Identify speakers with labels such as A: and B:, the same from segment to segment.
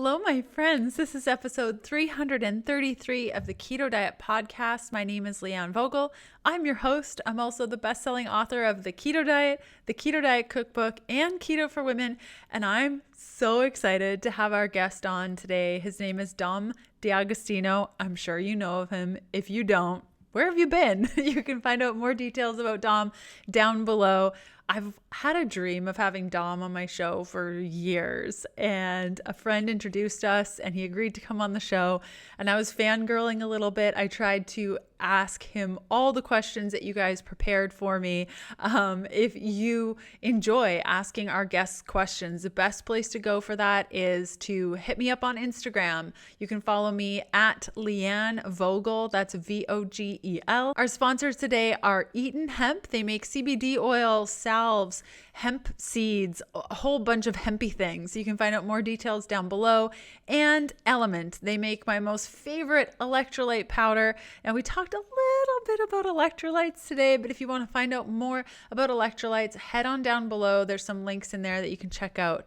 A: Hello, my friends. This is episode 333 of the Keto Diet Podcast. My name is Leanne Vogel. I'm your host. I'm also the best-selling author of The Keto Diet, The Keto Diet Cookbook, and Keto for Women. And I'm so excited to have our guest on today. His name is Dom D'Agostino. I'm sure you know of him. If you don't, where have you been? You can find out more details about Dom down below. I've had a dream of having Dom on my show for years, and a friend introduced us and he agreed to come on the show, and I was fangirling a little bit. I tried to ask him all the questions that you guys prepared for me. If you enjoy asking our guests questions, the best place to go for that is to hit me up on Instagram. You can follow me at Leanne Vogel. That's Vogel. Our sponsors today are Eaton Hemp. They make CBD oil, salves, hemp seeds, a whole bunch of hempy things. You can find out more details down below. And LMNT. They make my most favorite electrolyte powder. And we talked a little bit about electrolytes today, but if you want to find out more about electrolytes, head on down below. There's some links in there that you can check out.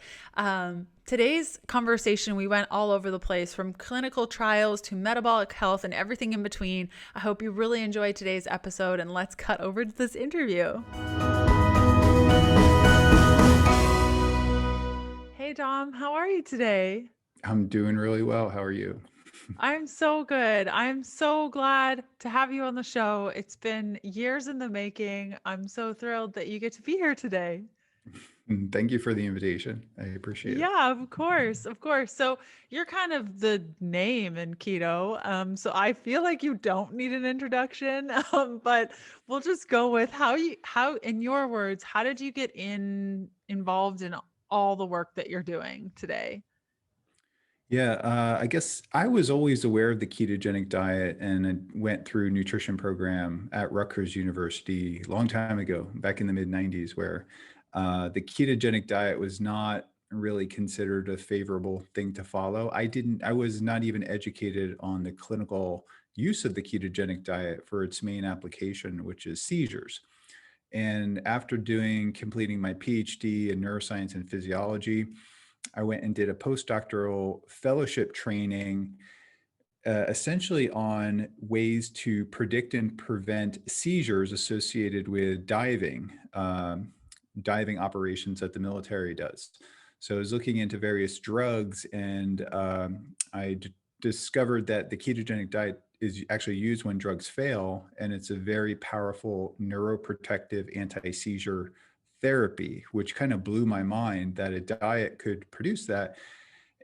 A: Today's conversation, we went all over the place, from clinical trials to metabolic health and everything in between. I hope you really enjoyed today's episode, and let's cut over to this interview. Hey, Dom, how are you today?
B: I'm doing really well. How are you?
A: I'm so good. I'm so glad to have you on the show. It's been years in the making. I'm so thrilled that you get to be here today.
B: Thank you for the invitation. I appreciate it.
A: Yeah, of course. Of course. So you're kind of the name in keto. So I feel like you don't need an introduction, but we'll just go with how, in your words, how did you get involved in all the work that you're doing today?
B: Yeah, I guess I was always aware of the ketogenic diet, and I went through a nutrition program at Rutgers University a long time ago, back in the mid 90s, where the ketogenic diet was not really considered a favorable thing to follow. I was not even educated on the clinical use of the ketogenic diet for its main application, which is seizures. And after completing my PhD in neuroscience and physiology, I went and did a postdoctoral fellowship training, essentially on ways to predict and prevent seizures associated with diving operations that the military does. So I was looking into various drugs, and I discovered that the ketogenic diet is actually used when drugs fail, and it's a very powerful neuroprotective anti-seizure therapy, which kind of blew my mind that a diet could produce that.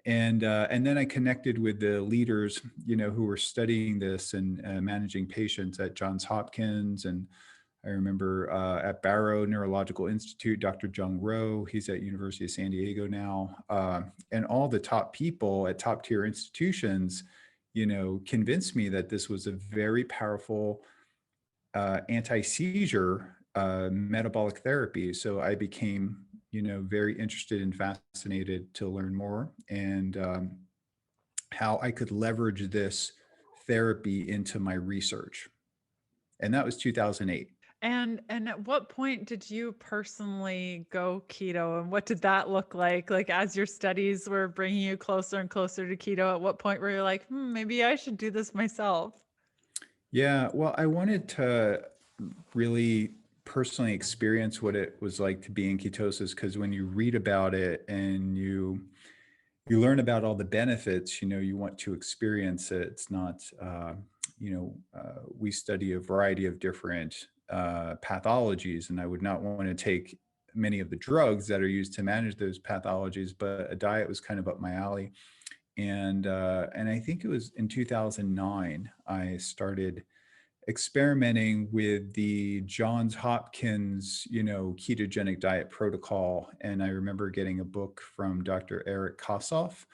B: And then I connected with the leaders, who were studying this and managing patients at Johns Hopkins. And I remember at Barrow Neurological Institute, Dr. Jung Rowe, he's at University of San Diego now. And all the top people at top tier institutions, convinced me that this was a very powerful anti-seizure metabolic therapy. So I became, very interested and fascinated to learn more, and how I could leverage this therapy into my research. And that was 2008.
A: And at what point did you personally go keto, and what did that look like? Like, as your studies were bringing you closer and closer to keto, at what point were you like, maybe I should do this myself?
B: Yeah, well, I wanted to really personally experience what it was like to be in ketosis, because when you read about it and you learn about all the benefits, you want to experience it. It's not, we study a variety of different pathologies, and I would not want to take many of the drugs that are used to manage those pathologies, but a diet was kind of up my alley. And I think it was in 2009, I started experimenting with the Johns Hopkins, ketogenic diet protocol. And I remember getting a book from Dr. Eric Kossoff,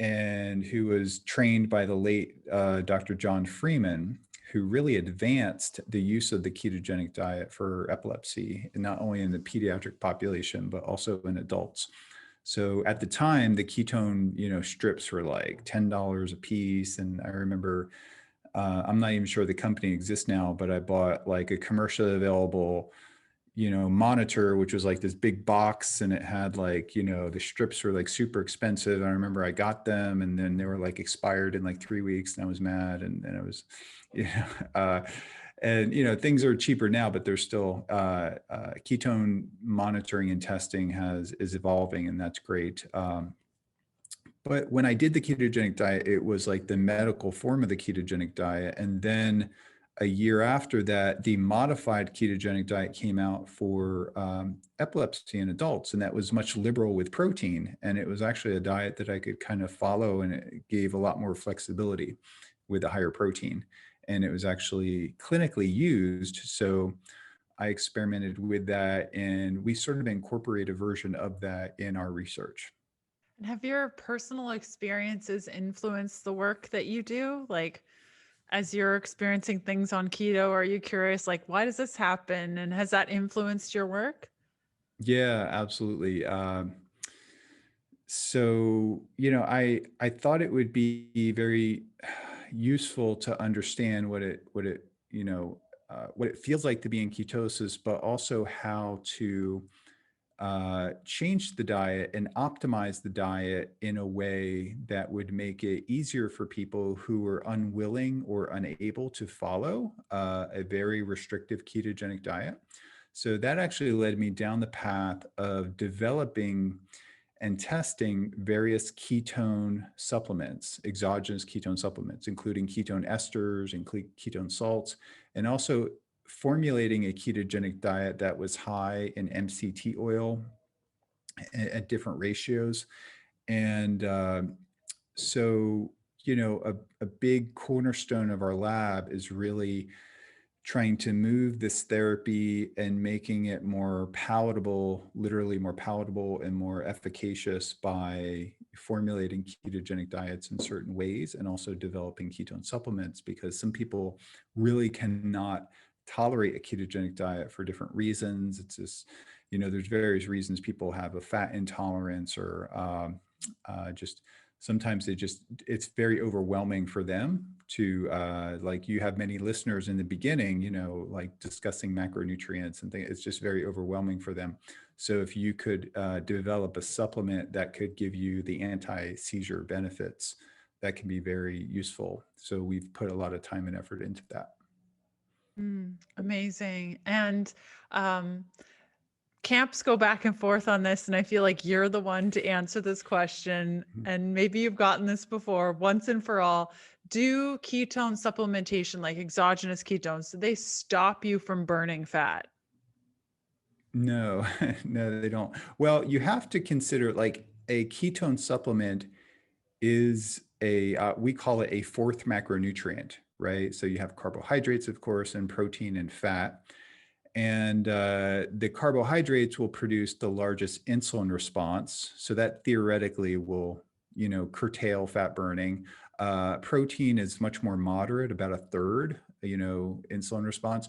B: and who was trained by the late Dr. John Freeman, who really advanced the use of the ketogenic diet for epilepsy, and not only in the pediatric population, but also in adults. So at the time, the ketone, strips were like $10 a piece. And I remember, I'm not even sure the company exists now, but I bought like a commercially available, monitor, which was like this big box, and it had like, the strips were like super expensive. I remember I got them, and then they were like expired in like 3 weeks, and I was mad. And then I was, you know, uh, and things are cheaper now, but there's still ketone monitoring and testing is evolving, and that's great. But when I did the ketogenic diet, it was like the medical form of the ketogenic diet. And then a year after that, the modified ketogenic diet came out for epilepsy in adults. And that was much liberal with protein. And it was actually a diet that I could kind of follow, and it gave a lot more flexibility with a higher protein. And it was actually clinically used. So I experimented with that, and we sort of incorporate a version of that in our research.
A: And have your personal experiences influenced the work that you do? Like, as you're experiencing things on keto, are you curious, like, why does this happen? And has that influenced your work?
B: Yeah, absolutely. So, I thought it would be very useful to understand what it feels like to be in ketosis, but also how to change the diet and optimize the diet in a way that would make it easier for people who are unwilling or unable to follow a very restrictive ketogenic diet. So that actually led me down the path of developing and testing various ketone supplements, exogenous ketone supplements, including ketone esters and ketone salts, and also formulating a ketogenic diet that was high in MCT oil at different ratios. And so, a big cornerstone of our lab is really trying to move this therapy and making it more palatable, literally more palatable and more efficacious, by formulating ketogenic diets in certain ways, and also developing ketone supplements, because some people really cannot tolerate a ketogenic diet for different reasons. It's just, there's various reasons people have a fat intolerance, or just sometimes it's very overwhelming for them to like, you have many listeners in the beginning, like discussing macronutrients and things. It's just very overwhelming for them. So if you could develop a supplement that could give you the anti-seizure benefits, that can be very useful. So we've put a lot of time and effort into that.
A: Amazing. And camps go back and forth on this, and I feel like you're the one to answer this question. And maybe you've gotten this before. Once and for all, do ketone supplementation, like exogenous ketones, do they stop you from burning fat?
B: No, no, they don't. Well, you have to consider, like, a ketone supplement is we call it a fourth macronutrient, right? So you have carbohydrates, of course, and protein and fat. And the carbohydrates will produce the largest insulin response. So that theoretically will, curtail fat burning. Protein is much more moderate, about a third, insulin response.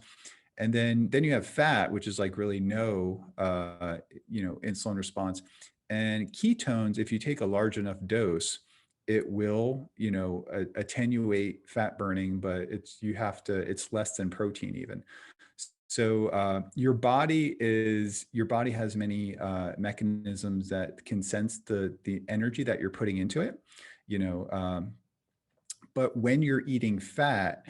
B: And then you have fat, which is like really no, insulin response. And ketones, if you take a large enough dose, it will, attenuate fat burning, but it's less than protein even. So your body has many mechanisms that can sense the energy that you're putting into it, but when you're eating fat,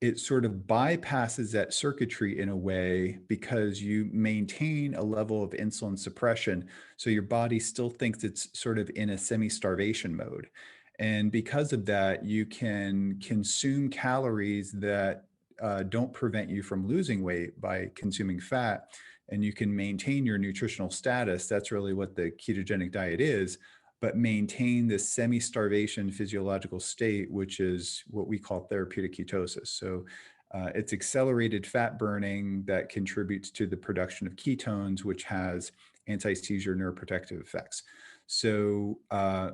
B: it sort of bypasses that circuitry in a way, because you maintain a level of insulin suppression. So your body still thinks it's sort of in a semi-starvation mode. And because of that, you can consume calories that don't prevent you from losing weight by consuming fat, and you can maintain your nutritional status. That's really what the ketogenic diet is, but maintain this semi-starvation physiological state, which is what we call therapeutic ketosis. So it's accelerated fat burning that contributes to the production of ketones, which has anti-seizure neuroprotective effects. So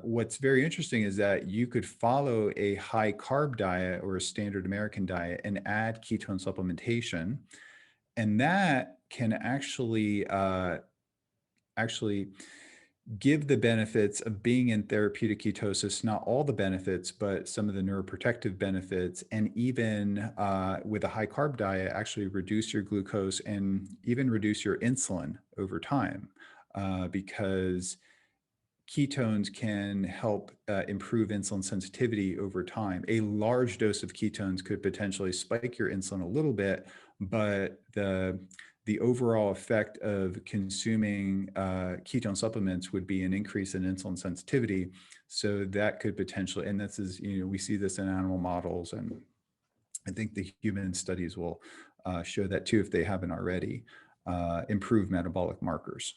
B: what's very interesting is that you could follow a high carb diet or a standard American diet and add ketone supplementation, and that can actually give the benefits of being in therapeutic ketosis, not all the benefits, but some of the neuroprotective benefits, and even with a high carb diet, actually reduce your glucose and even reduce your insulin over time, because ketones can help improve insulin sensitivity over time. A large dose of ketones could potentially spike your insulin a little bit, but the overall effect of consuming ketone supplements would be an increase in insulin sensitivity. So that could potentially, and this is, we see this in animal models, and I think the human studies will show that too, if they haven't already, improve metabolic markers.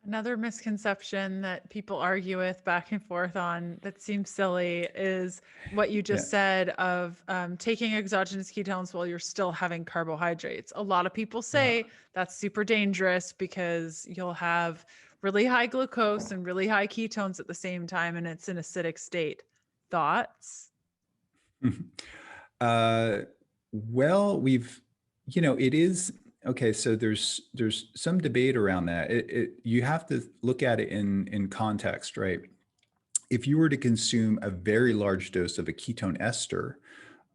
A: Another misconception that people argue with back and forth on that seems silly is what you just said of taking exogenous ketones while you're still having carbohydrates. A lot of people say that's super dangerous because you'll have really high glucose and really high ketones at the same time, and it's an acidic state. Thoughts?
B: Well, it is okay. So there's some debate around that. You have to look at it in context, right? If you were to consume a very large dose of a ketone ester,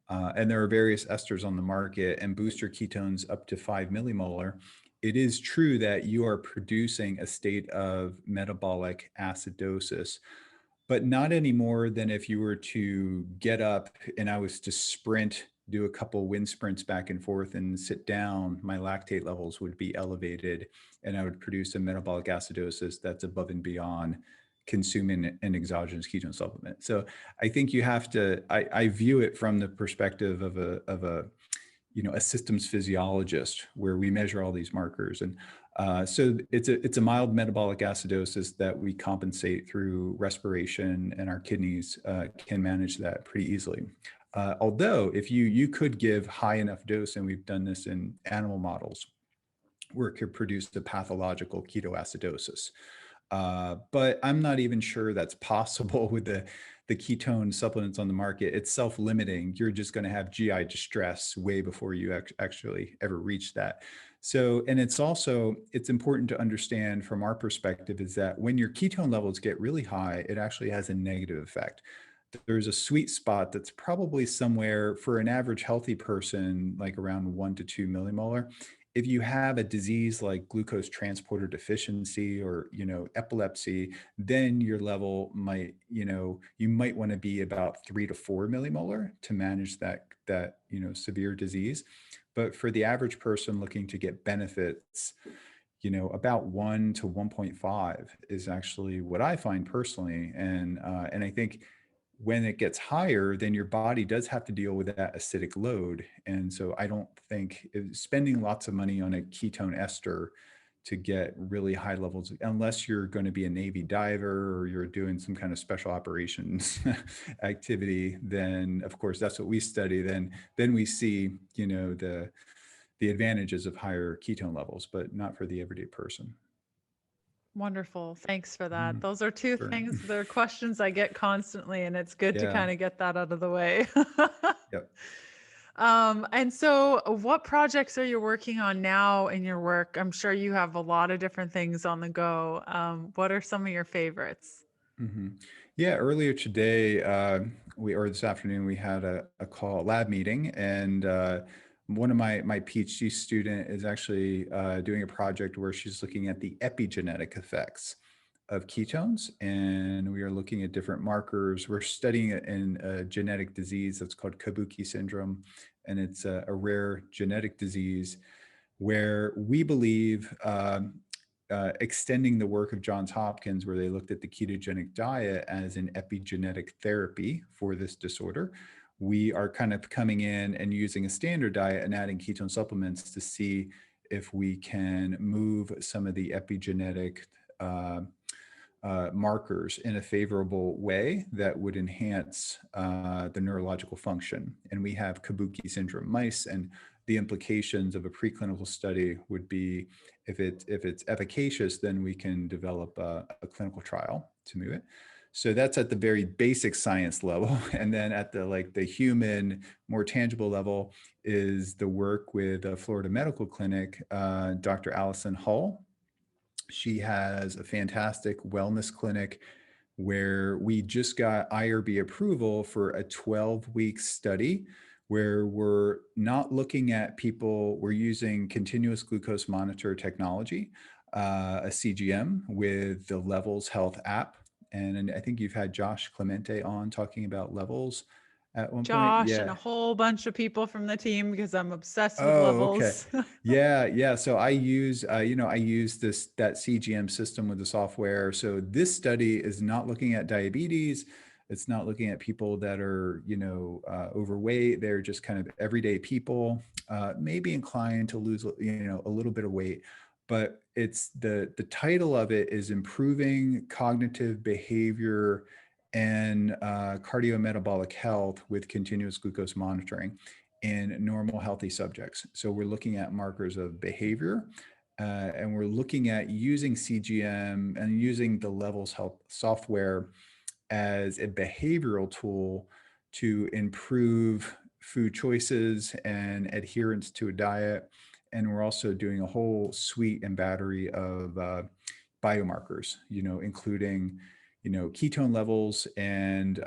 B: and there are various esters on the market, and boost your ketones up to 5 millimolar, it is true that you are producing a state of metabolic acidosis, but not any more than if you were to get up and I was to sprint, do a couple wind sprints back and forth and sit down, my lactate levels would be elevated and I would produce a metabolic acidosis that's above and beyond consuming an exogenous ketone supplement. So I think you have to, I view it from the perspective of a systems physiologist, where we measure all these markers. And so it's a mild metabolic acidosis that we compensate through respiration, and our kidneys can manage that pretty easily. Although if you could give high enough dose, and we've done this in animal models, where it could produce the pathological ketoacidosis. But I'm not even sure that's possible with the ketone supplements on the market. It's self-limiting. You're just going to have GI distress way before you actually ever reach that. So, and it's important to understand from our perspective is that when your ketone levels get really high, it actually has a negative effect. There's a sweet spot that's probably somewhere for an average healthy person, like around 1 to 2 millimolar. If you have a disease like glucose transporter deficiency or, epilepsy, then your level might, you might want to be about 3 to 4 millimolar to manage that, severe disease. But for the average person looking to get benefits, about 1 to 1.5 is actually what I find personally. And I think when it gets higher, then your body does have to deal with that acidic load. And so I don't think spending lots of money on a ketone ester to get really high levels, unless you're going to be a Navy diver or you're doing some kind of special operations activity, then of course that's what we study. Then we see, the advantages of higher ketone levels, but not for the everyday person.
A: Wonderful. Thanks for that. Those are two
B: Sure.
A: things. They're questions I get constantly, and it's good to
B: Yeah.
A: kind of get that out of the way.
B: Yep.
A: And so what projects are you working on now in your work? I'm sure you have a lot of different things on the go. What are some of your favorites?
B: Yeah, earlier today, or this afternoon, we had a lab meeting, and one of my PhD student is actually doing a project where she's looking at the epigenetic effects of ketones, and we are looking at different markers. We're studying it in a genetic disease that's called Kabuki syndrome, and it's a rare genetic disease where we believe extending the work of Johns Hopkins, where they looked at the ketogenic diet as an epigenetic therapy for this disorder. We are kind of coming in and using a standard diet and adding ketone supplements to see if we can move some of the epigenetic markers in a favorable way that would enhance the neurological function. And we have Kabuki syndrome mice, and the implications of a preclinical study would be if it's efficacious, then we can develop a clinical trial to move it. So that's at the very basic science level. And then at the human, more tangible level is the work with Florida Medical Clinic, Dr. Allison Hull, She has a fantastic wellness clinic where we just got IRB approval for a 12-week study where we're not looking at people, we're using continuous glucose monitor technology, a CGM with the Levels Health app. And I think you've had Josh Clemente on talking about Levels at one point.
A: Josh and a
B: Yeah.
A: whole bunch of people from the team because I'm obsessed with
B: Oh, okay.
A: levels.
B: Yeah. So I use, I use that CGM system with the software. So this study is not looking at diabetes. It's not looking at people that are, overweight. They're just kind of everyday people, maybe inclined to lose, a little bit of weight. But it's the title of it is improving cognitive behavior and cardiometabolic health with continuous glucose monitoring in normal healthy subjects. So we're looking at markers of behavior, and we're looking at using CGM and using the Levels Health software as a behavioral tool to improve food choices and adherence to a diet. And we're also doing a whole suite and battery of biomarkers, including, ketone levels, and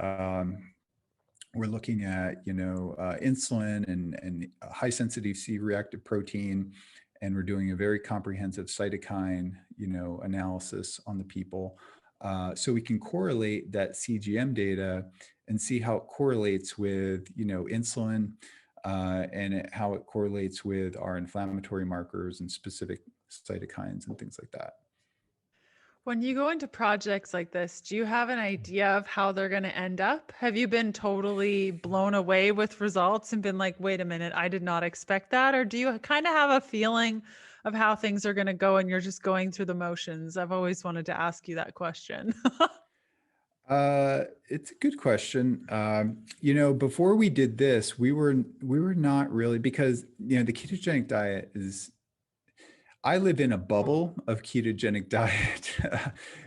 B: we're looking at insulin and high sensitive C-reactive protein, and we're doing a very comprehensive cytokine analysis on the people, so we can correlate that CGM data and see how it correlates with insulin, and how it correlates with our inflammatory markers and specific cytokines and things like that.
A: When you go into projects like this, do you have an idea of how they're going to end up? Have you been totally blown away with results and been like, wait a minute, I did not expect that? Or do you kind of have a feeling of how things are going to go and you're just going through the motions? I've always wanted to ask you that question.
B: It's a good question. Before we did this, we were not really, because the ketogenic diet is, I live in a bubble of ketogenic diet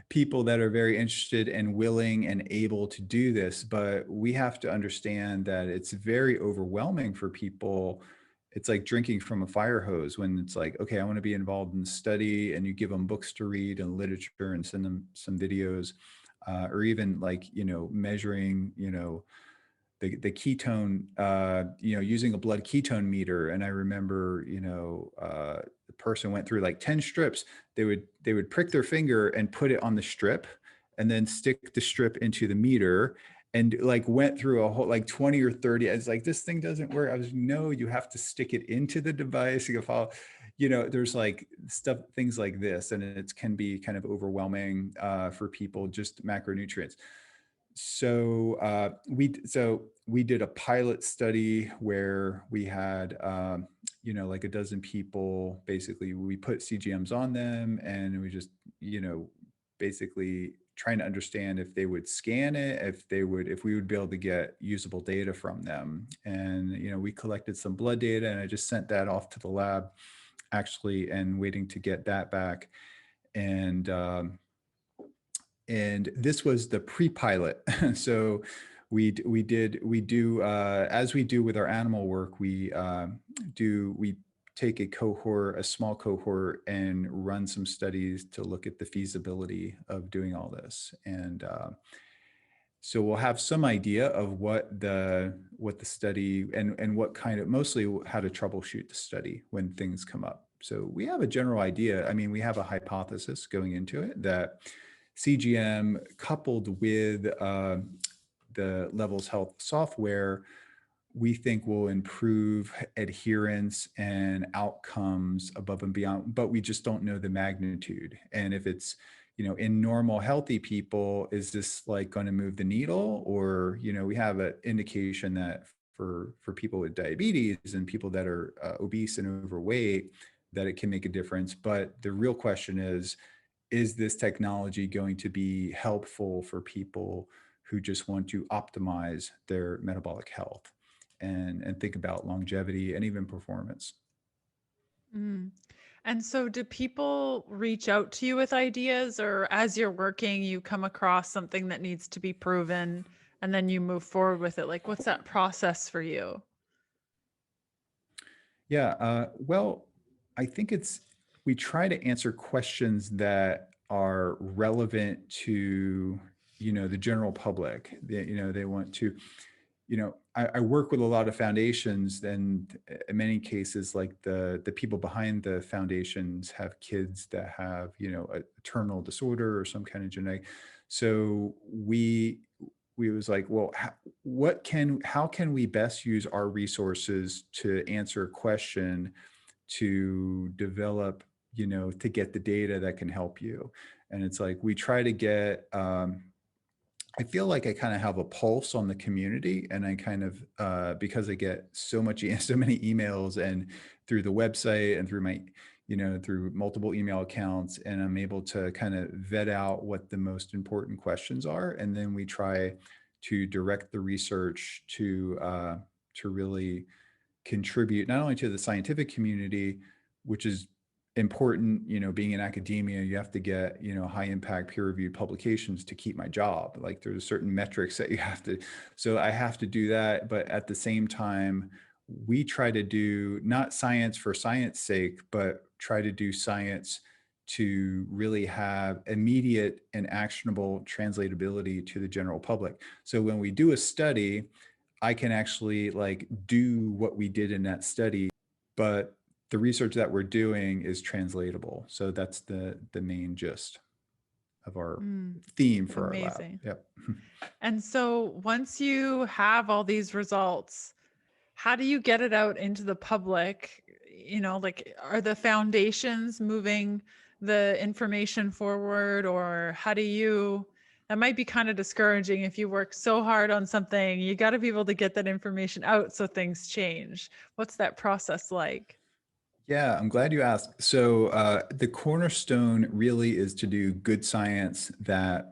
B: people that are very interested and willing and able to do this, but we have to understand that it's very overwhelming for people. It's like drinking from a fire hose when it's like, okay, I want to be involved in the study, and you give them books to read and literature and send them some videos, or even like, measuring, the ketone, using a blood ketone meter. And I remember, the person went through like 10 strips. They would prick their finger and put it on the strip and then stick the strip into the meter, and like went through a whole like 20 or 30. It's like, this thing doesn't work. I was, no, you have to stick it into the device. You can follow, there's like things like this, and it can be kind of overwhelming for people, just macronutrients. So we did a pilot study where we had like a dozen people. Basically, we put CGMs on them, and we just basically trying to understand if they would scan it, if we would be able to get usable data from them. And we collected some blood data, and I just sent that off to the lab actually, and waiting to get that back. And this was the pre-pilot. So we do as we do with our animal work, we take a small cohort, and run some studies to look at the feasibility of doing all this. And so we'll have some idea of what the study, and what kind of, mostly how to troubleshoot the study when things come up. So we have a general idea. I mean, we have a hypothesis going into it that CGM coupled with the Levels Health software, we think will improve adherence and outcomes above and beyond, but we just don't know the magnitude. And if it's, in normal healthy people, is this like going to move the needle? Or, we have an indication that for people with diabetes and people that are obese and overweight, that it can make a difference. But the real question is this technology going to be helpful for people who just want to optimize their metabolic health and think about longevity and even performance?
A: Mm. And so do people reach out to you with ideas, or as you're working, you come across something that needs to be proven and then you move forward with it? Like, what's that process for you?
B: Yeah, well, I think it's we try to answer questions that are relevant to, the general public. They want to, I work with a lot of foundations, and in many cases, like the people behind the foundations have kids that have, a terminal disorder or some kind of genetic. So we was like, well, how can we best use our resources to answer a question, to develop, to get the data that can help you. And it's like, we try to get, I feel like I kind of have a pulse on the community, and I kind of, because I get so many emails, and through the website and through my, through multiple email accounts, and I'm able to kind of vet out what the most important questions are. And then we try to direct the research to really contribute not only to the scientific community, which is important. Being in academia, you have to get, high impact peer reviewed publications to keep my job. Like, there's certain metrics that you have to, so I have to do that. But at the same time, we try to do not science for science sake, but try to do science to really have immediate and actionable translatability to the general public. So when we do a study, I can actually like do what we did in that study, but the research that we're doing is translatable. So that's the main gist of our theme for our lab.
A: Amazing.
B: Yep.
A: And so once you have all these results, how do you get it out into the public? Like, are the foundations moving the information forward, or how do you, that might be kind of discouraging if you work so hard on something, you got to be able to get that information out so things change. What's that process like?
B: Yeah, I'm glad you asked. So the cornerstone really is to do good science that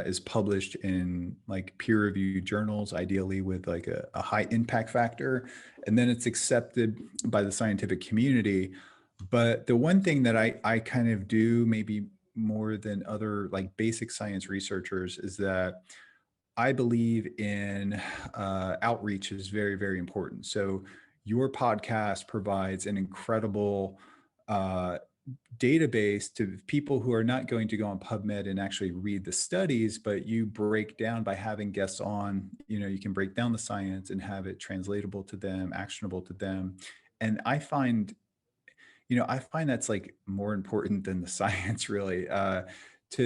B: is published in like peer-reviewed journals, ideally with like a high impact factor, and then it's accepted by the scientific community. But the one thing that I kind of do, maybe more than other like basic science researchers, is that I believe in outreach is very, very important. So your podcast provides an incredible uh, database to people who are not going to go on PubMed and actually read the studies, but you break down by having guests on, you can break down the science and have it translatable to them, actionable to them. And I find that's like more important than the science really,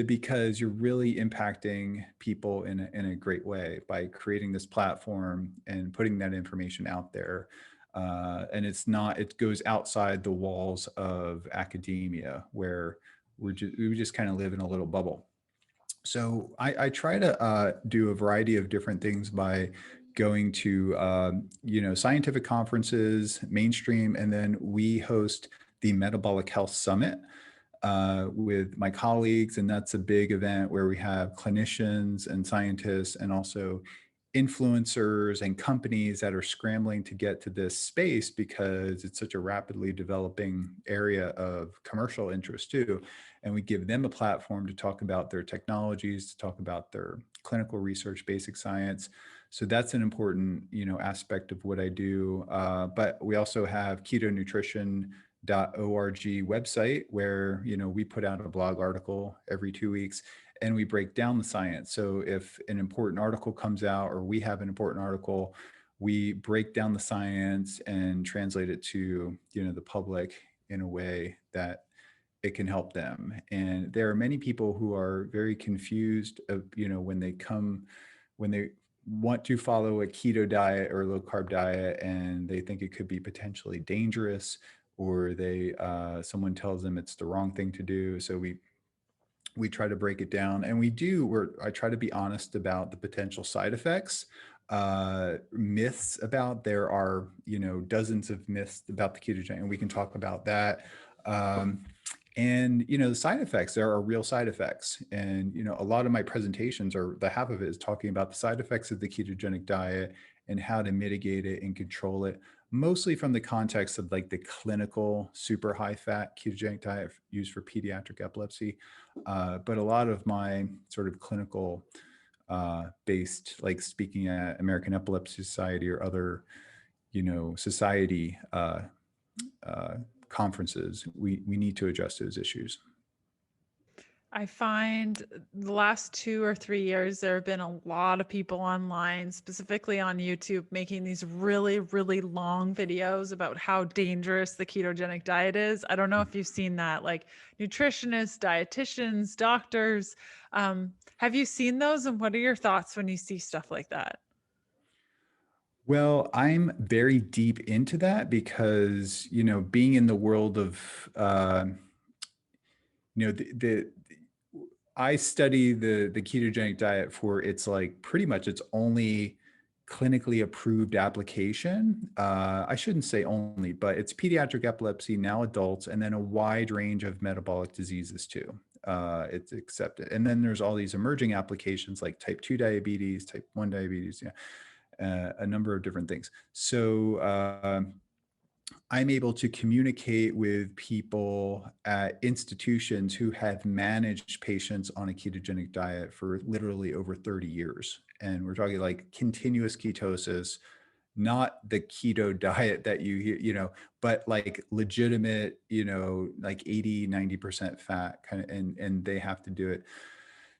B: because you're really impacting people in a great way by creating this platform and putting that information out there. And it goes outside the walls of academia, where we just kind of live in a little bubble. So I try to do a variety of different things by going to scientific conferences, mainstream, and then we host the Metabolic Health Summit with my colleagues, and that's a big event where we have clinicians and scientists and also influencers and companies that are scrambling to get to this space because it's such a rapidly developing area of commercial interest too. And we give them a platform to talk about their technologies, to talk about their clinical research, basic science. So that's an important, aspect of what I do. But we also have ketonutrition.org website where, we put out a blog article every 2 weeks and we break down the science. So if an important article comes out or we have an important article, we break down the science and translate it to, the public in a way that it can help them. And there are many people who are very confused of, when they want to follow a keto diet or a low carb diet, and they think it could be potentially dangerous, or someone tells them it's the wrong thing to do. So we try to break it down, and I try to be honest about the potential side effects, myths about, there are, dozens of myths about the ketogenic, and we can talk about that. And, the side effects, there are real side effects. And, a lot of my presentations half of it is talking about the side effects of the ketogenic diet and how to mitigate it and control it, mostly from the context of like the clinical super high fat ketogenic diet used for pediatric epilepsy. But a lot of my sort of clinical based, like speaking at American Epilepsy Society or other, society conferences, we need to address those issues.
A: I find the last 2 or 3 years, there have been a lot of people online, specifically on YouTube, making these really, really long videos about how dangerous the ketogenic diet is. I don't know if you've seen that, like nutritionists, dietitians, doctors. Have you seen those? And what are your thoughts when you see stuff like that?
B: Well, I'm very deep into that because, being in the world of, I study the ketogenic diet for its like pretty much its only clinically approved application. I shouldn't say only, but it's pediatric epilepsy, now adults, and then a wide range of metabolic diseases too. It's accepted. And then there's all these emerging applications like type 2 diabetes, type 1 diabetes, a number of different things. So I'm able to communicate with people at institutions who have managed patients on a ketogenic diet for literally over 30 years. And we're talking like continuous ketosis, not the keto diet that you hear, but like legitimate, like 80, 90% fat kind of, and they have to do it.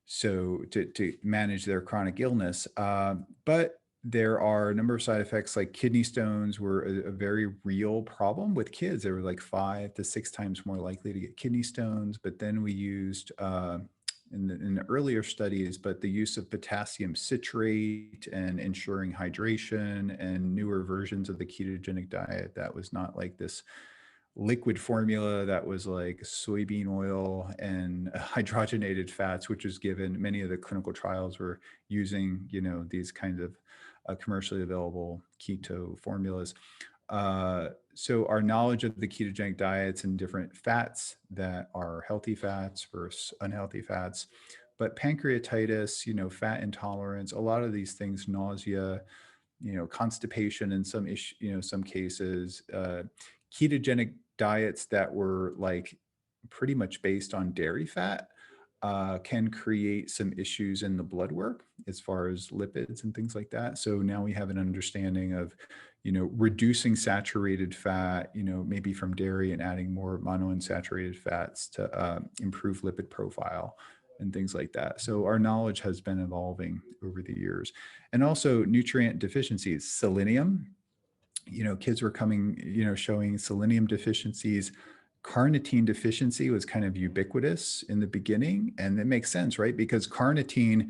B: So to manage their chronic illness. But there are a number of side effects, like kidney stones were a very real problem with kids. They were like 5 to 6 times more likely to get kidney stones. But then we used in the earlier studies, but the use of potassium citrate and ensuring hydration and newer versions of the ketogenic diet that was not like this liquid formula that was like soybean oil and hydrogenated fats, which was given. Many of the clinical trials were using, these kinds of commercially available keto formulas. So our knowledge of the ketogenic diets and different fats that are healthy fats versus unhealthy fats, but pancreatitis, fat intolerance, a lot of these things, nausea, constipation in some cases, ketogenic diets that were like pretty much based on dairy fat can create some issues in the blood work as far as lipids and things like that. So now we have an understanding of, reducing saturated fat, maybe from dairy and adding more monounsaturated fats to improve lipid profile and things like that. So our knowledge has been evolving over the years. And also nutrient deficiencies, selenium, kids were coming, showing selenium deficiencies. Carnitine deficiency was kind of ubiquitous in the beginning. And it makes sense, right? Because carnitine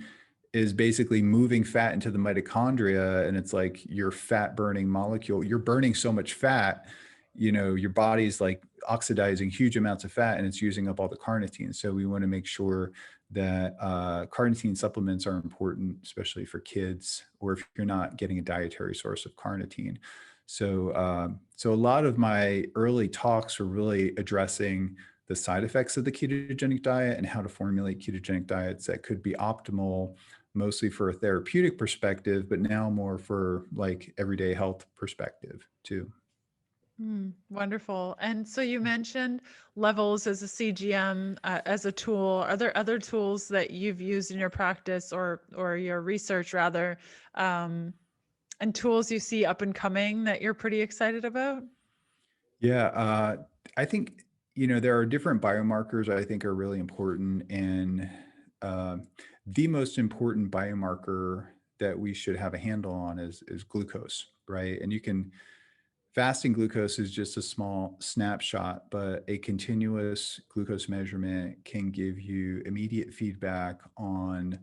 B: is basically moving fat into the mitochondria, and it's like your fat burning molecule. You're burning so much fat, your body's like oxidizing huge amounts of fat and it's using up all the carnitine. So we want to make sure that carnitine supplements are important, especially for kids, or if you're not getting a dietary source of carnitine. So, so a lot of my early talks were really addressing the side effects of the ketogenic diet and how to formulate ketogenic diets that could be optimal, mostly for a therapeutic perspective, but now more for like everyday health perspective too.
A: Wonderful. And so you mentioned levels as a CGM, as a tool. Are there other tools that you've used in your practice or your research rather, and tools you see up and coming that you're pretty excited about?
B: Yeah, I think, there are different biomarkers I think are really important. And the most important biomarker that we should have a handle on is glucose, right? And fasting glucose is just a small snapshot, but a continuous glucose measurement can give you immediate feedback on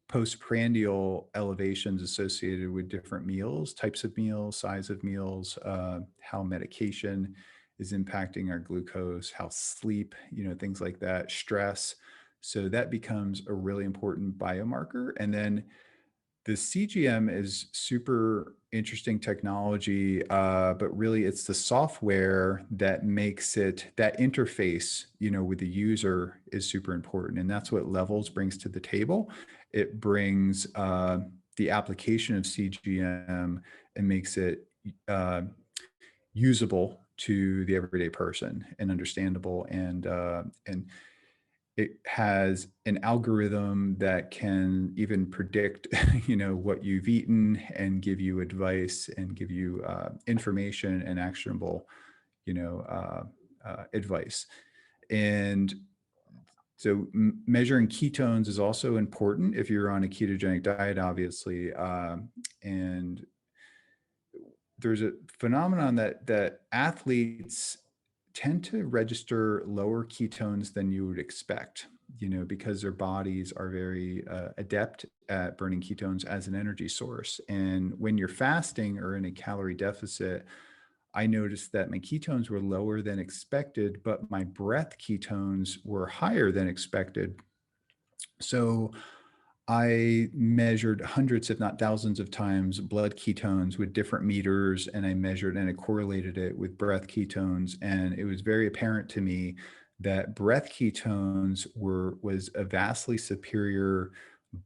B: postprandial elevations associated with different meals, types of meals, size of meals, how medication is impacting our glucose, how sleep, things like that, stress. So that becomes a really important biomarker. And then the CGM is super interesting technology, but really it's the software that makes it, that interface, with the user is super important. And that's what Levels brings to the table. It brings the application of CGM and makes it usable to the everyday person and understandable. And it has an algorithm that can even predict, what you've eaten and give you advice and give you information and actionable, advice. And so measuring ketones is also important if you're on a ketogenic diet, obviously. And there's a phenomenon that athletes tend to register lower ketones than you would expect, because their bodies are very adept at burning ketones as an energy source. And when you're fasting or in a calorie deficit, I noticed that my ketones were lower than expected, but my breath ketones were higher than expected. So I measured hundreds, if not thousands of times, blood ketones with different meters, and I measured and I correlated it with breath ketones. And it was very apparent to me that breath ketones was a vastly superior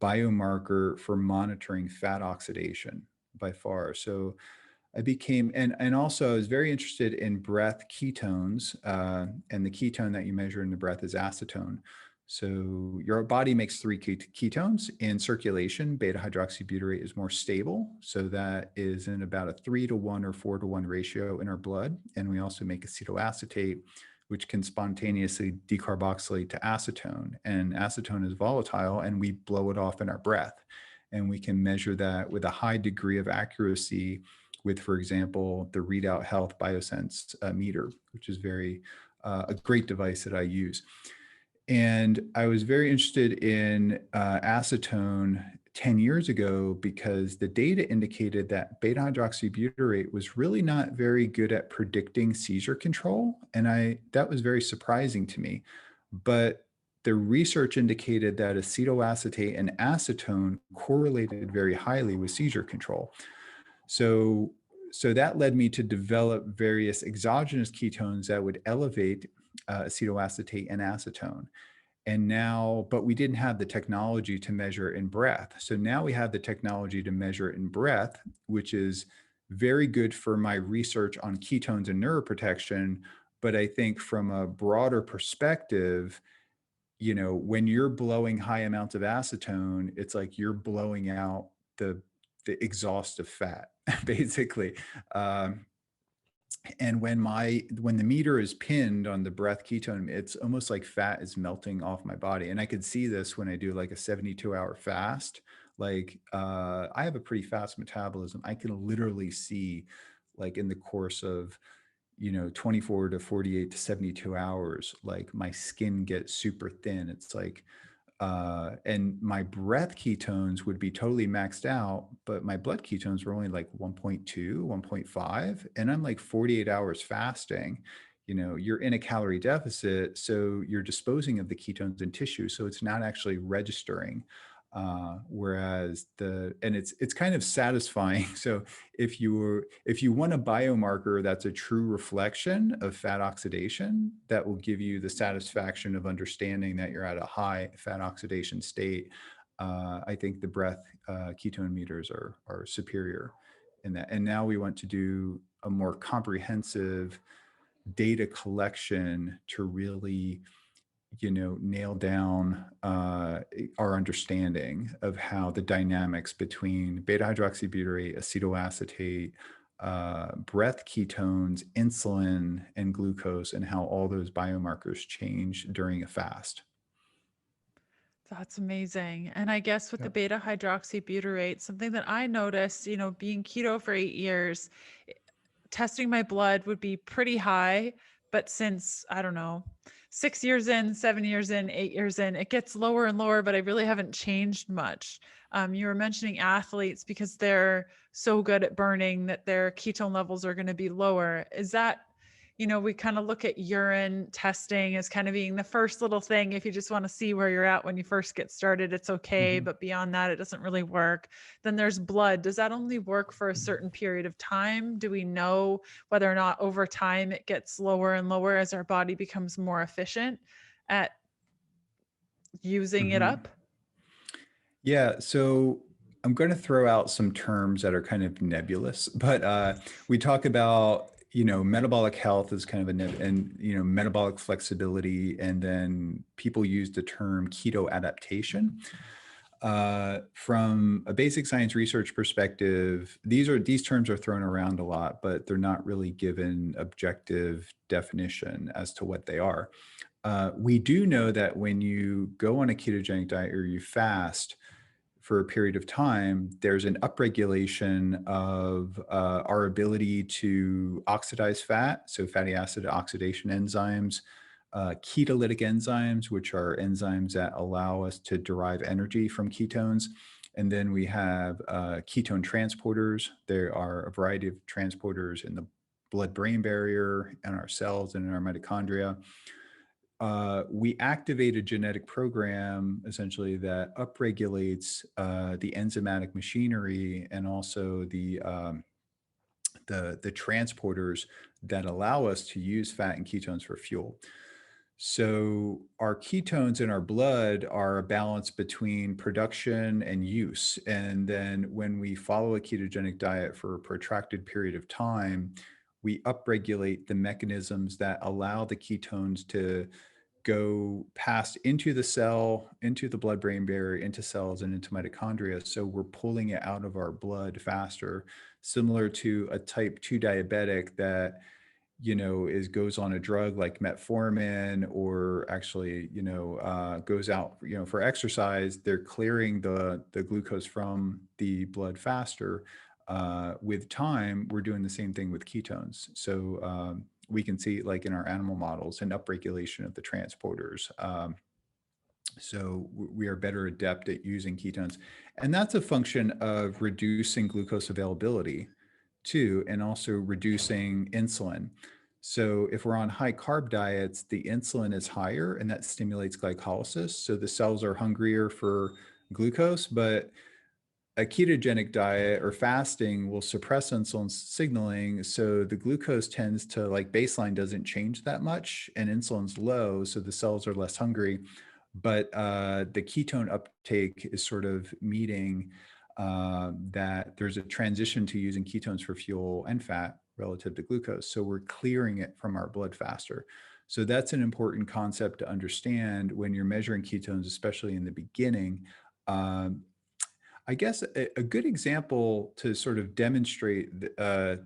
B: biomarker for monitoring fat oxidation by far. So I became, and also I was very interested in breath ketones, and the ketone that you measure in the breath is acetone. So your body makes three ketones. In circulation, beta hydroxybutyrate is more stable. So that is in about a 3-to-1 or 4-to-1 ratio in our blood. And we also make acetoacetate, which can spontaneously decarboxylate to acetone. And acetone is volatile, and we blow it off in our breath. And we can measure that with a high degree of accuracy with, for example, the Readout Health Biosense meter, which is a great device that I use. And I was very interested in acetone 10 years ago because the data indicated that beta hydroxybutyrate was really not very good at predicting seizure control. And that was very surprising to me. But the research indicated that acetoacetate and acetone correlated very highly with seizure control. So that led me to develop various exogenous ketones that would elevate acetoacetate and acetone. But we didn't have the technology to measure in breath. So now we have the technology to measure in breath, which is very good for my research on ketones and neuroprotection. But I think from a broader perspective, when you're blowing high amounts of acetone, it's like you're blowing out the exhaust of fat, basically. And when the meter is pinned on the breath ketone, it's almost like fat is melting off my body. And I could see this when I do like a 72-hour fast. Like I have a pretty fast metabolism. I can literally see, like, in the course of 24 to 48 to 72 hours, like my skin gets super thin. It's like and my breath ketones would be totally maxed out, but my blood ketones were only like 1.2, 1.5. And I'm like 48 hours fasting. You're in a calorie deficit, so you're disposing of the ketones in tissue. So it's not actually registering. Whereas it's kind of satisfying. So if you want a biomarker that's a true reflection of fat oxidation, that will give you the satisfaction of understanding that you're at a high fat oxidation state. I think the breath ketone meters are superior in that. And now we want to do a more comprehensive data collection to really nail down our understanding of how the dynamics between beta hydroxybutyrate, acetoacetate, breath ketones, insulin, and glucose, and how all those biomarkers change during a fast.
A: That's amazing. And I guess with the beta hydroxybutyrate, something that I noticed, being keto for 8 years, testing my blood would be pretty high. But since, I don't know, 6 years in, 7 years in, 8 years in, it gets lower and lower, but I really haven't changed much. You were mentioning athletes because they're so good at burning that their ketone levels are going to be lower. Is that, we kind of look at urine testing as kind of being the first little thing. If you just want to see where you're at when you first get started, it's okay. Mm-hmm. But beyond that, it doesn't really work. Then there's blood. Does that only work for a certain period of time? Do we know whether or not over time it gets lower and lower as our body becomes more efficient at using it up?
B: Yeah. So I'm going to throw out some terms that are kind of nebulous, but we talk about metabolic health is kind of and metabolic flexibility. And then people use the term keto adaptation. From a basic science research perspective, these terms are thrown around a lot, but they're not really given objective definition as to what they are. We do know that when you go on a ketogenic diet or you fast for a period of time, there's an upregulation of our ability to oxidize fat, so fatty acid oxidation enzymes, ketolytic enzymes, which are enzymes that allow us to derive energy from ketones. And then we have ketone transporters. There are a variety of transporters in the blood-brain barrier, in our cells, and in our mitochondria. We activate a genetic program essentially that upregulates the enzymatic machinery and also the transporters that allow us to use fat and ketones for fuel. So our ketones in our blood are a balance between production and use. And then when we follow a ketogenic diet for a protracted period of time, we upregulate the mechanisms that allow the ketones to go past into the cell, into the blood-brain barrier, into cells, and into mitochondria. So we're pulling it out of our blood faster, similar to a type 2 diabetic that goes on a drug like metformin, or actually, goes out, for exercise. They're clearing the glucose from the blood faster. With time, we're doing the same thing with ketones. So we can see, like in our animal models, an upregulation of the transporters. So we are better adept at using ketones. And that's a function of reducing glucose availability too, and also reducing insulin. So if we're on high carb diets, the insulin is higher and that stimulates glycolysis. So the cells are hungrier for glucose, but a ketogenic diet or fasting will suppress insulin signaling. So the glucose tends to, like, baseline doesn't change that much and insulin's low. So the cells are less hungry, but the ketone uptake is sort of meeting that there's a transition to using ketones for fuel and fat relative to glucose. So we're clearing it from our blood faster. So that's an important concept to understand when you're measuring ketones, especially in the beginning. I guess a good example to sort of demonstrate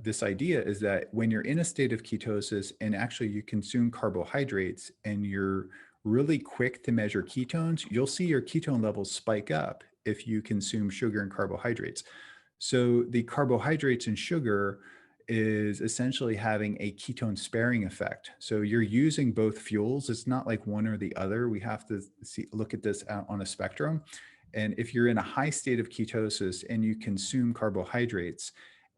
B: this idea is that when you're in a state of ketosis and actually you consume carbohydrates and you're really quick to measure ketones, you'll see your ketone levels spike up if you consume sugar and carbohydrates. So the carbohydrates and sugar is essentially having a ketone sparing effect. So you're using both fuels. It's not like one or the other. We have to look at this on a spectrum. And if you're in a high state of ketosis and you consume carbohydrates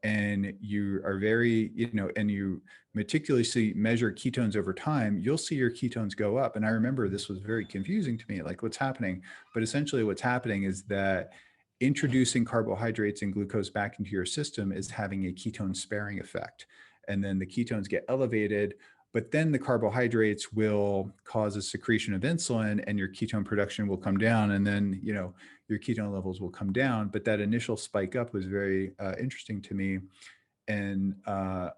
B: and you are very, and you meticulously measure ketones over time, you'll see your ketones go up. And I remember this was very confusing to me, like, what's happening? But essentially what's happening is that introducing carbohydrates and glucose back into your system is having a ketone sparing effect. And then the ketones get elevated, but then the carbohydrates will cause a secretion of insulin and your ketone production will come down. And then, your ketone levels will come down. But that initial spike up was very interesting to me. And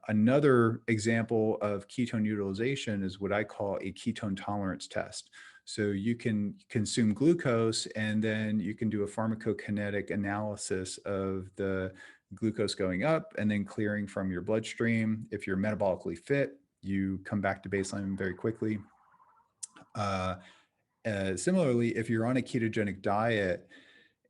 B: another example of ketone utilization is what I call a ketone tolerance test. So you can consume glucose and then you can do a pharmacokinetic analysis of the glucose going up and then clearing from your bloodstream. If you're metabolically fit, you come back to baseline very quickly. Similarly, if you're on a ketogenic diet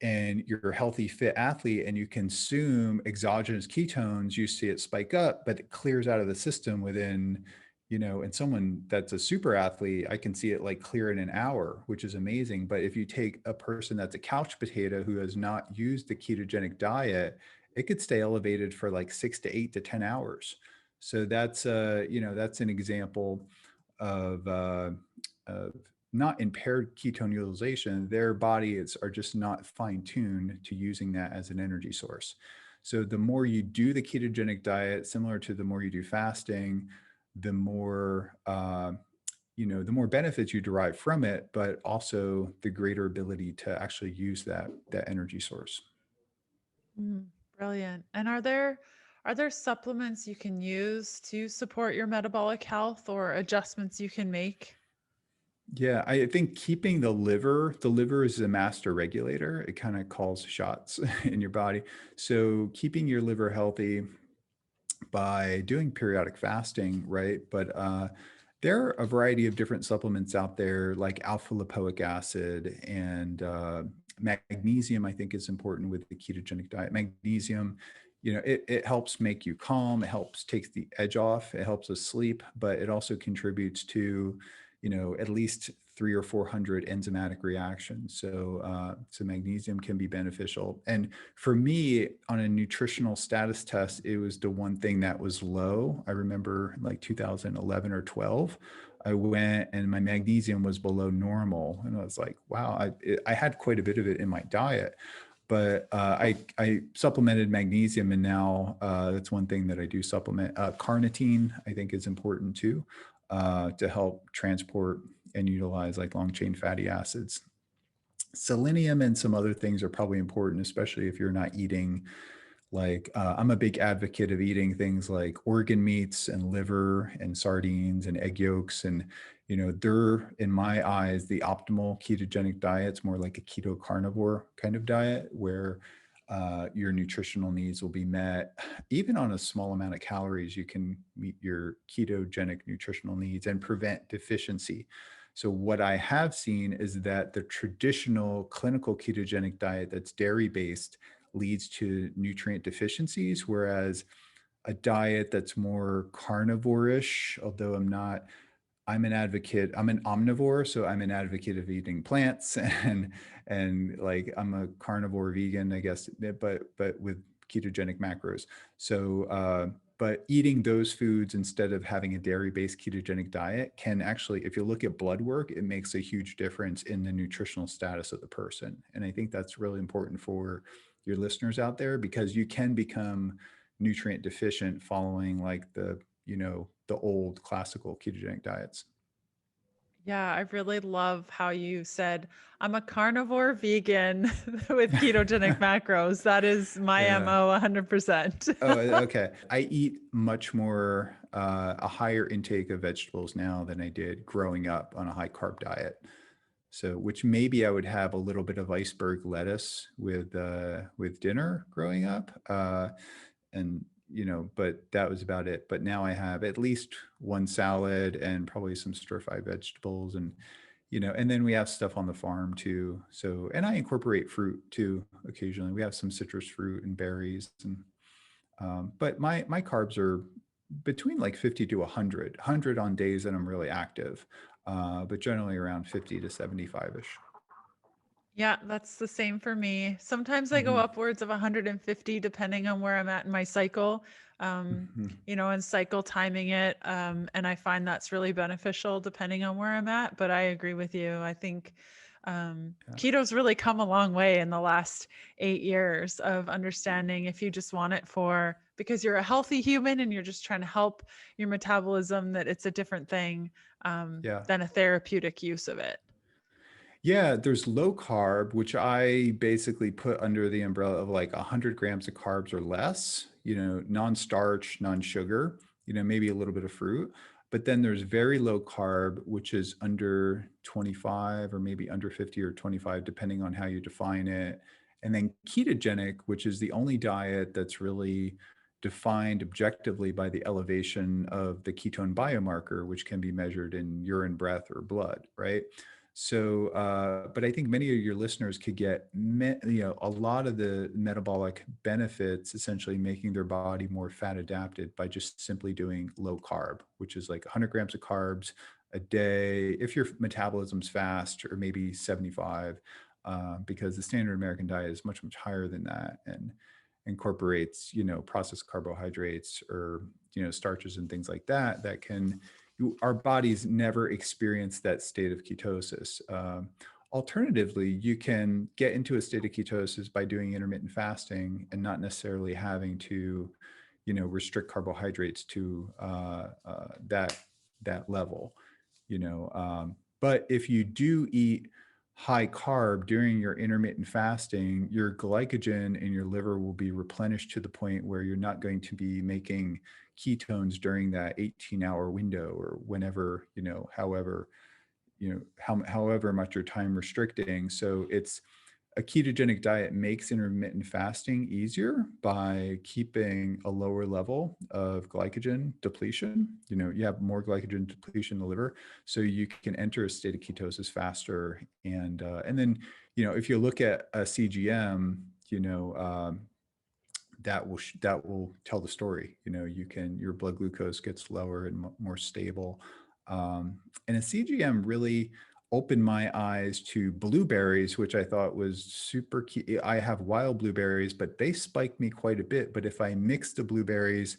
B: and you're a healthy, fit athlete and you consume exogenous ketones, you see it spike up, but it clears out of the system within, and someone that's a super athlete, I can see it like clear in an hour, which is amazing. But if you take a person that's a couch potato who has not used the ketogenic diet, it could stay elevated for like 6 to 8 to 10 hours. So that's that's an example of not impaired ketone utilization. Their bodies are just not fine-tuned to using that as an energy source. So the more you do the ketogenic diet, similar to the more you do fasting, the more the more benefits you derive from it, but also the greater ability to actually use that energy source.
A: Brilliant. And are there supplements you can use to support your metabolic health or adjustments you can make?
B: Yeah, I think keeping the liver is a master regulator. It kind of calls shots in your body. So keeping your liver healthy by doing periodic fasting, right? But there are a variety of different supplements out there, like alpha lipoic acid and magnesium. I think is important with the ketogenic diet. Magnesium, it helps make you calm. It helps take the edge off. It helps us sleep, but it also contributes to, at least 300 or 400 enzymatic reactions. So magnesium can be beneficial. And for me, on a nutritional status test, it was the one thing that was low. I remember like 2011 or 12, I went and my magnesium was below normal. And I was like, wow, I had quite a bit of it in my diet. But I supplemented magnesium, and now that's one thing that I do supplement. Carnitine, I think, is important too, to help transport and utilize like long chain fatty acids. Selenium and some other things are probably important, especially if you're not eating like I'm a big advocate of eating things like organ meats and liver and sardines and egg yolks. And, they're, in my eyes, the optimal ketogenic diet's more like a keto carnivore kind of diet where your nutritional needs will be met. Even on a small amount of calories, you can meet your ketogenic nutritional needs and prevent deficiency. So what I have seen is that the traditional clinical ketogenic diet that's dairy based leads to nutrient deficiencies, whereas a diet that's more carnivore-ish, although I'm an advocate, I'm an omnivore, so I'm an advocate of eating plants and like I'm a carnivore vegan, I guess, but with ketogenic macros. But eating those foods instead of having a dairy-based ketogenic diet can actually, if you look at blood work, it makes a huge difference in the nutritional status of the person. And I think that's really important for your listeners out there, because you can become nutrient deficient following like the old classical ketogenic diets.
A: Yeah, I really love how you said, I'm a carnivore vegan with ketogenic macros. That is my
B: Yeah.
A: MO 100%.
B: Oh, okay. I eat much more, a higher intake of vegetables now than I did growing up on a high carb diet. So, which maybe I would have a little bit of iceberg lettuce with dinner growing up, and but that was about it. But now I have at least one salad and probably some stir fry vegetables, and then we have stuff on the farm too. So, and I incorporate fruit too occasionally. We have some citrus fruit and berries, and but my carbs are between like 50 to 100 on days that I'm really active, but generally around 50 to 75 ish.
A: Yeah, that's the same for me. Sometimes I go
B: Hmm.
A: upwards of 150 depending on where I'm at in my cycle,
B: Hmm.
A: and cycle timing it. And I find that's really beneficial depending on where I'm at. But I agree with you. I think
B: Yeah.
A: keto's really come a long way in the last 8 years of understanding if you just want it for because you're a healthy human and you're just trying to help your metabolism, that it's a different thing
B: Yeah.
A: than a therapeutic use of it.
B: Yeah, there's low carb, which I basically put under the umbrella of like 100 grams of carbs or less, non-starch, non-sugar, maybe a little bit of fruit. But then there's very low carb, which is under 25 or maybe under 50 or 25, depending on how you define it. And then ketogenic, which is the only diet that's really defined objectively by the elevation of the ketone biomarker, which can be measured in urine, breath, or blood, right? So, but I think many of your listeners could get, a lot of the metabolic benefits, essentially making their body more fat adapted by just simply doing low carb, which is like 100 grams of carbs a day, if your metabolism's fast, or maybe 75, because the standard American diet is much, much higher than that and incorporates, processed carbohydrates or, starches and things like that, that can our bodies never experience that state of ketosis. Alternatively, you can get into a state of ketosis by doing intermittent fasting and not necessarily having to, restrict carbohydrates to that level. But if you do eat high carb during your intermittent fasting, your glycogen in your liver will be replenished to the point where you're not going to be making ketones during that 18-hour window or whenever, however, however much you're time restricting. So it's a ketogenic diet makes intermittent fasting easier by keeping a lower level of glycogen depletion. You have more glycogen depletion in the liver, so you can enter a state of ketosis faster. And then, if you look at a CGM, that will tell the story. Your blood glucose gets lower and more stable. And a CGM really opened my eyes to blueberries, which I thought was super key. I have wild blueberries, but they spike me quite a bit. But if I mix the blueberries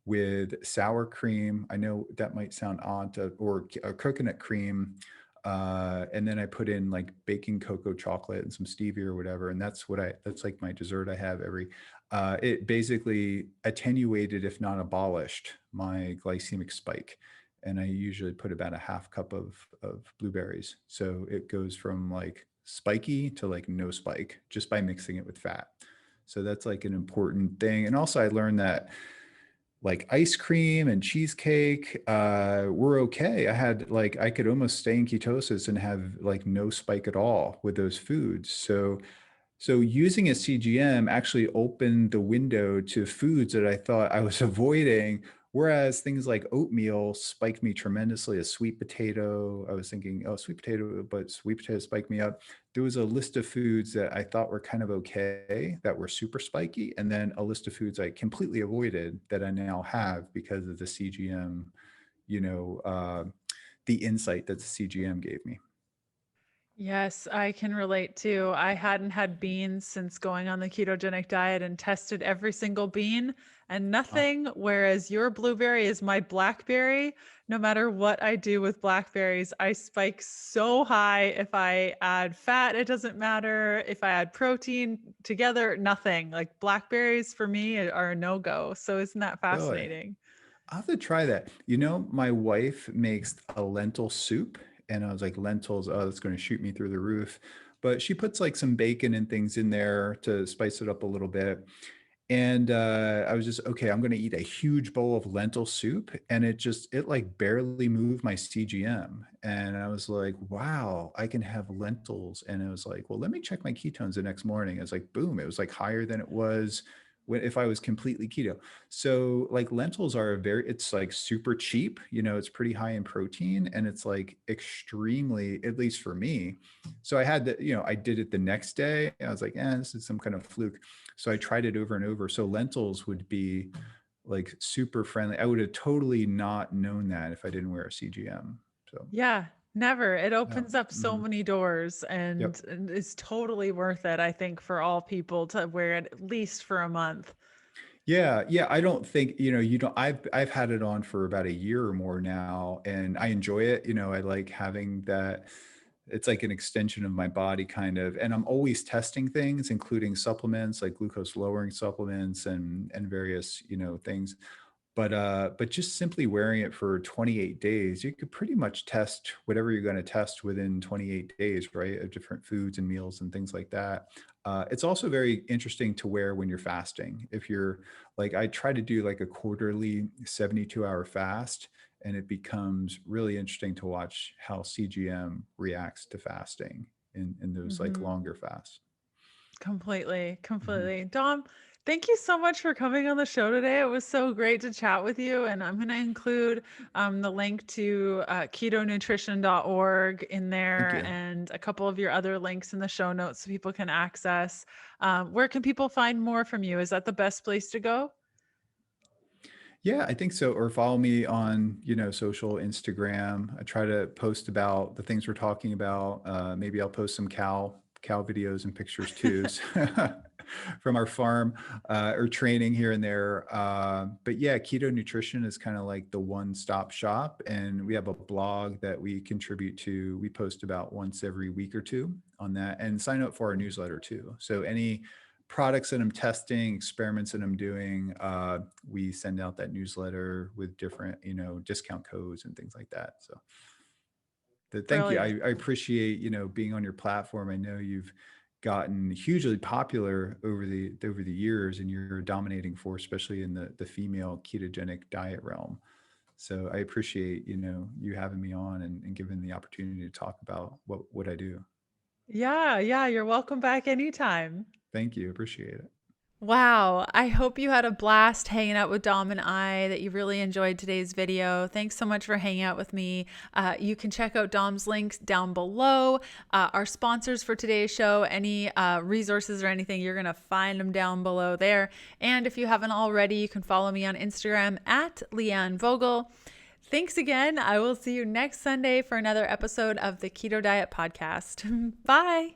B: with sour cream, I know that might sound odd, or coconut cream, and then I put in like baking cocoa chocolate and some stevia or whatever, and that's like my dessert I have it basically attenuated, if not abolished, my glycemic spike. And I usually put about a half cup of blueberries. So it goes from like spiky to like no spike just by mixing it with fat. So that's like an important thing. And also I learned that like ice cream and cheesecake were okay. I could almost stay in ketosis and have like no spike at all with those foods. So using a CGM actually opened the window to foods that I thought I was avoiding, whereas things like oatmeal spiked me tremendously. A sweet potato, I was thinking, oh, sweet potato, but sweet potato spiked me up. There was a list of foods that I thought were kind of okay that were super spiky, and then a list of foods I completely avoided that I now have because of the CGM, the insight that the CGM gave me.
A: Yes, I can relate too. I hadn't had beans since going on the ketogenic diet and tested every single bean and nothing, whereas your blueberry is my blackberry. No matter what I do with blackberries, I spike so high. If I add fat, it doesn't matter. If I add protein together, nothing. Like blackberries for me are a no-go. So isn't that
B: Really?
A: fascinating?
B: I'll have to try that. My wife makes a lentil soup, and I was like, lentils, oh, that's going to shoot me through the roof. But she puts like some bacon and things in there to spice it up a little bit. And I was just, okay, I'm going to eat a huge bowl of lentil soup. And it like barely moved my CGM. And I was like, wow, I can have lentils. And it was like, well, let me check my ketones the next morning. I was like, boom, it was like higher than it was if I was completely keto. So like lentils it's like super cheap, it's pretty high in protein, and it's like extremely, at least for me. So I had to, I did it the next day. I was like, this is some kind of fluke. So I tried it over and over. So lentils would be like super friendly. I would have totally not known that if I didn't wear a CGM. So
A: Yeah, never. It
B: yeah.
A: opens up so
B: Mhm.
A: many doors
B: Yep.
A: and it's totally worth it, I think, for all people to wear it at least for a month.
B: Yeah, yeah. I don't think, you don't, I've had it on for about a year or more now, and I enjoy it. I like having that. It's like an extension of my body kind of, and I'm always testing things, including supplements like glucose lowering supplements and various, things. But just simply wearing it for 28 days, you could pretty much test whatever you're going to test within 28 days, right? Of different foods and meals and things like that. It's also very interesting to wear when you're fasting. If you're like, I try to do like a quarterly 72-hour fast, and it becomes really interesting to watch how CGM reacts to fasting in those like
A: Mhm.
B: longer fasts.
A: Completely,
B: Mhm.
A: completely. Dom, thank you so much for coming on the show today. It was so great to chat with you. And I'm going to include the link to ketonutrition.org in
B: Thank
A: there
B: you.
A: and a couple of your other links in the show notes so people can access. Where can people find more from you? Is that the best place to go?
B: Yeah, I think so. Or follow me on, social Instagram. I try to post about the things we're talking about. Maybe I'll post some cow videos and pictures too, from our farm, or training here and there. But yeah, keto nutrition is kind of like the one-stop shop, and we have a blog that we contribute to. We post about once every week or two on that, and sign up for our newsletter too. So any products that I'm testing, experiments that I'm doing, we send out that newsletter with different, discount codes and things like that. So thank you.
A: Brilliant.
B: I appreciate, being on your platform. I know you've gotten hugely popular over the years, and you're a dominating force, especially in the female ketogenic diet realm. So I appreciate, you having me on and giving the opportunity to talk about what I do.
A: Yeah, yeah, you're welcome back anytime.
B: Thank you. Appreciate it.
A: Wow, I hope you had a blast hanging out with Dom and I, that you really enjoyed today's video. Thanks so much for hanging out with me. You can check out Dom's links down below. Our sponsors for today's show, any resources or anything, you're going to find them down below there. And if you haven't already, you can follow me on Instagram at Leanne Vogel. Thanks again. I will see you next Sunday for another episode of the Keto Diet Podcast. Bye.